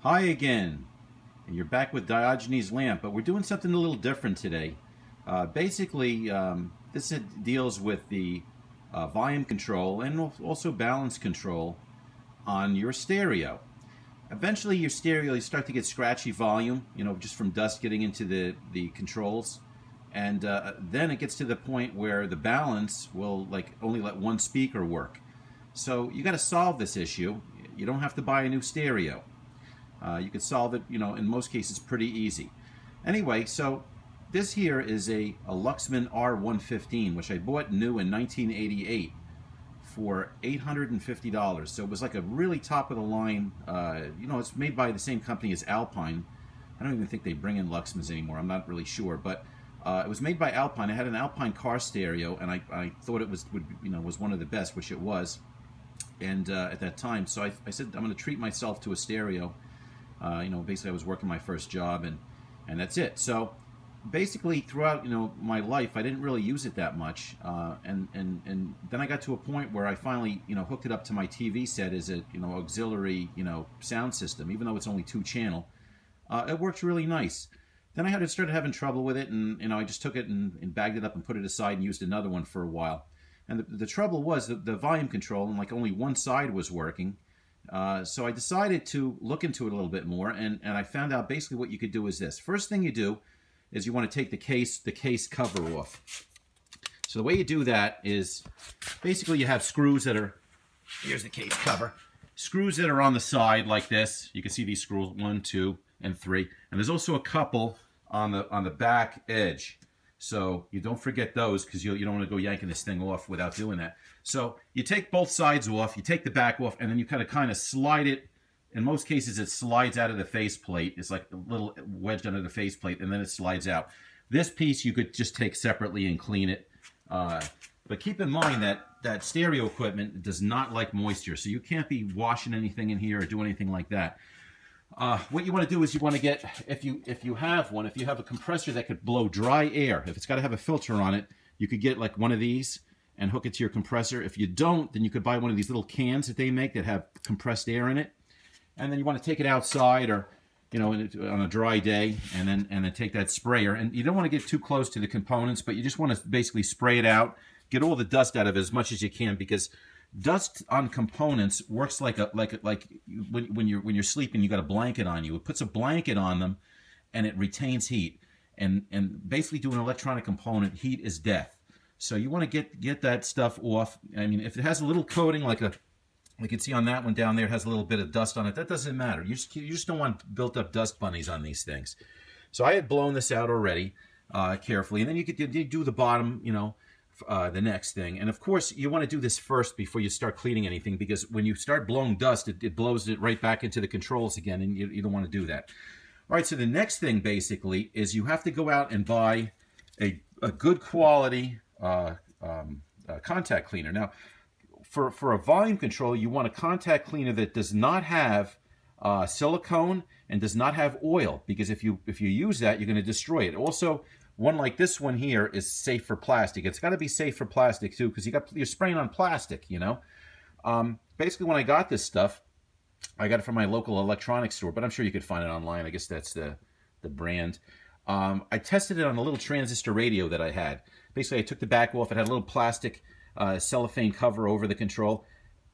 Hi again, and you're back with Diogenes Lamp, but we're doing something a little different today. This deals with the volume control and also balance control on your stereo. Eventually your stereo, you start to get scratchy volume, just from dust getting into the controls. And then it gets to the point where the balance will only let one speaker work. So you got to solve this issue. You don't have to buy a new stereo. You could solve it, in most cases pretty easy. Anyway, so this here is a Luxman R115, which I bought new in 1988 for $850. So it was like a really top of the line, it's made by the same company as Alpine. I don't even think they bring in Luxmans anymore. I'm not really sure, but it was made by Alpine. I had an Alpine car stereo, and I thought it was one of the best, which it was, and at that time. So I said I'm going to treat myself to a stereo. Basically I was working my first job, and that's it. So basically throughout my life I didn't really use it that much, and then I got to a point where I finally hooked it up to my TV set as a auxiliary sound system, even though it's only 2-channel. It works really nice. Then I started having trouble with it, and I just took it and bagged it up and put it aside and used another one for a while. And the trouble was that the volume control, and only one side was working. So I decided to look into it a little bit more, and I found out basically what you could do is this. First thing you do is you want to take the case cover off. So the way you do that is basically you have screws that are, here's the case cover, screws that are on the side like this. You can see these screws, 1, 2, and 3, and there's also a couple on the back edge. So you don't forget those, because you don't want to go yanking this thing off without doing that. So you take both sides off, you take the back off, and then you kind of slide it. In most cases, it slides out of the faceplate. It's like a little wedged under the faceplate, and then it slides out. This piece you could just take separately and clean it. But keep in mind that stereo equipment does not like moisture, so you can't be washing anything in here or do anything like that. What you want to do is you want to get, if you have a compressor that could blow dry air, if it's got to have a filter on it, you could get like one of these and hook it to your compressor. If you don't, then you could buy one of these little cans that they make that have compressed air in it. And then you want to take it outside, or on a dry day, and then take that sprayer. And you don't want to get too close to the components, but you just want to basically spray it out, get all the dust out of it as much as you can, because dust on components works like when you're sleeping, you got a blanket on you. It puts a blanket on them, and it retains heat. And basically, to an electronic component, heat is death. So you want to get that stuff off. I mean, if it has a little coating, like you can see on that one down there, it has a little bit of dust on it. That doesn't matter. You just don't want built-up dust bunnies on these things. So I had blown this out already carefully, and then you do the bottom, the next thing. And of course, you want to do this first before you start cleaning anything, because when you start blowing dust, it blows it right back into the controls again, and you don't want to do that. All right, so the next thing basically is you have to go out and buy a good quality contact cleaner. Now, for a volume control, you want a contact cleaner that does not have silicone and does not have oil, because if you use that, you're going to destroy it. Also, one like this one here is safe for plastic. It's got to be safe for plastic too, because you're spraying on plastic. Basically, when I got this stuff, I got it from my local electronics store, but I'm sure you could find it online. I guess that's the brand. I tested it on a little transistor radio that I had. Basically, I took the back off. It had a little plastic cellophane cover over the control.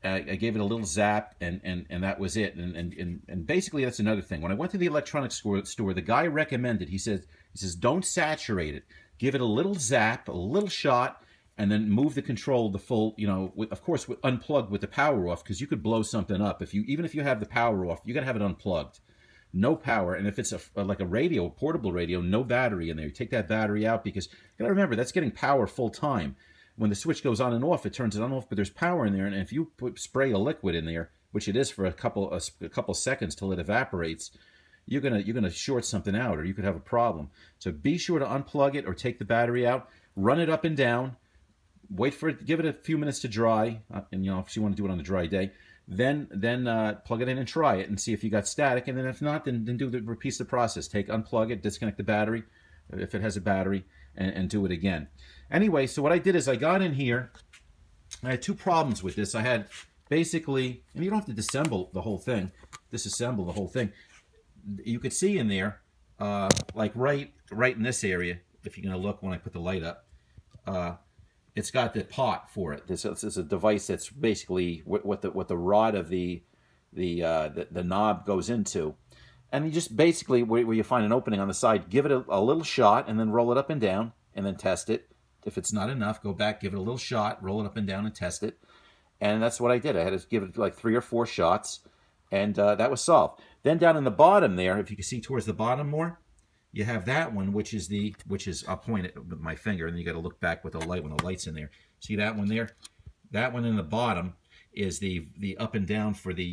I gave it a little zap, and that was it. And basically, that's another thing. When I went to the electronics store, the guy recommended, he says, don't saturate it. Give it a little zap, a little shot, and then move the control the full, of course, unplugged with the power off, because you could blow something up. Even if you have the power off, you got to have it unplugged. No power. And if it's like a radio, a portable radio, no battery in there. You take that battery out, because you got to remember, that's getting power full time. When the switch goes on and off, it turns it on and off, but there's power in there, and if you spray a liquid in there, which it is for a couple seconds till it evaporates, you're gonna short something out, or you could have a problem. So be sure to unplug it or take the battery out, run it up and down, wait for it, give it a few minutes to dry, and if you want to do it on a dry day, then plug it in and try it and see if you got static, and then if not, then repeat the process. Unplug it, disconnect the battery, if it has a battery, and do it again. Anyway, so what I did is I got in here. I had two problems with this. I had basically, and you don't have to disassemble the whole thing. Disassemble the whole thing. You could see in there, like right in this area, if you're going to look when I put the light up, it's got the pot for it. This is a device that's basically what the rod of the knob goes into. And you just basically, where you find an opening on the side, give it a little shot and then roll it up and down and then test it. If it's not enough, go back, give it a little shot, roll it up and down and test it. And that's what I did. I had to give it like 3 or 4 shots, and that was solved. Then down in the bottom there, if you can see towards the bottom more, you have that one, which is, I'll point it with my finger, and then you got to look back with the light when the light's in there. See that one there? That one in the bottom is the up and down for the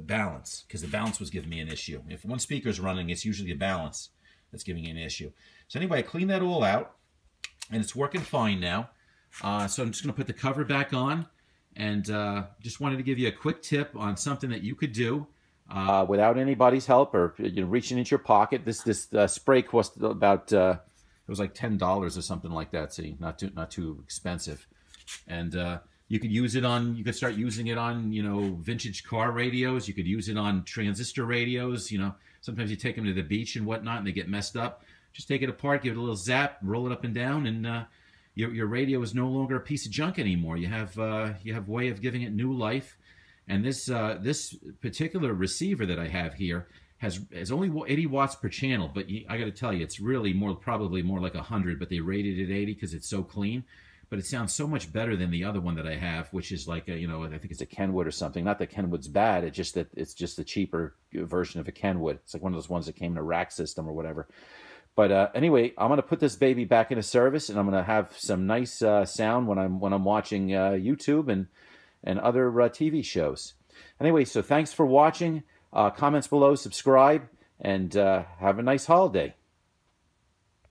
balance, because the balance was giving me an issue. If one speaker's running, it's usually the balance that's giving me an issue. So anyway, I cleaned that all out, and it's working fine now. So I'm just going to put the cover back on, and just wanted to give you a quick tip on something that you could do without anybody's help, or reaching into your pocket. This spray cost about it was like $10 or something like that. See, not too expensive, and you could use it on. You could start using it on vintage car radios. You could use it on transistor radios. Sometimes you take them to the beach and whatnot, and they get messed up. Just take it apart, give it a little zap, roll it up and down, and your radio is no longer a piece of junk anymore. You have way of giving it new life. And this particular receiver that I have here has only 80 watts per channel, but I got to tell you, it's really probably more like 100. But they rated it 80 because it's so clean. But it sounds so much better than the other one that I have, which is like I think it's a Kenwood or something. Not that Kenwood's bad. It's just that it's just a cheaper version of a Kenwood. It's like one of those ones that came in a rack system or whatever. But anyway, I'm gonna put this baby back into service, and I'm gonna have some nice sound when I'm watching YouTube and other TV shows. Anyway, so thanks for watching. Comments below, subscribe, and have a nice holiday.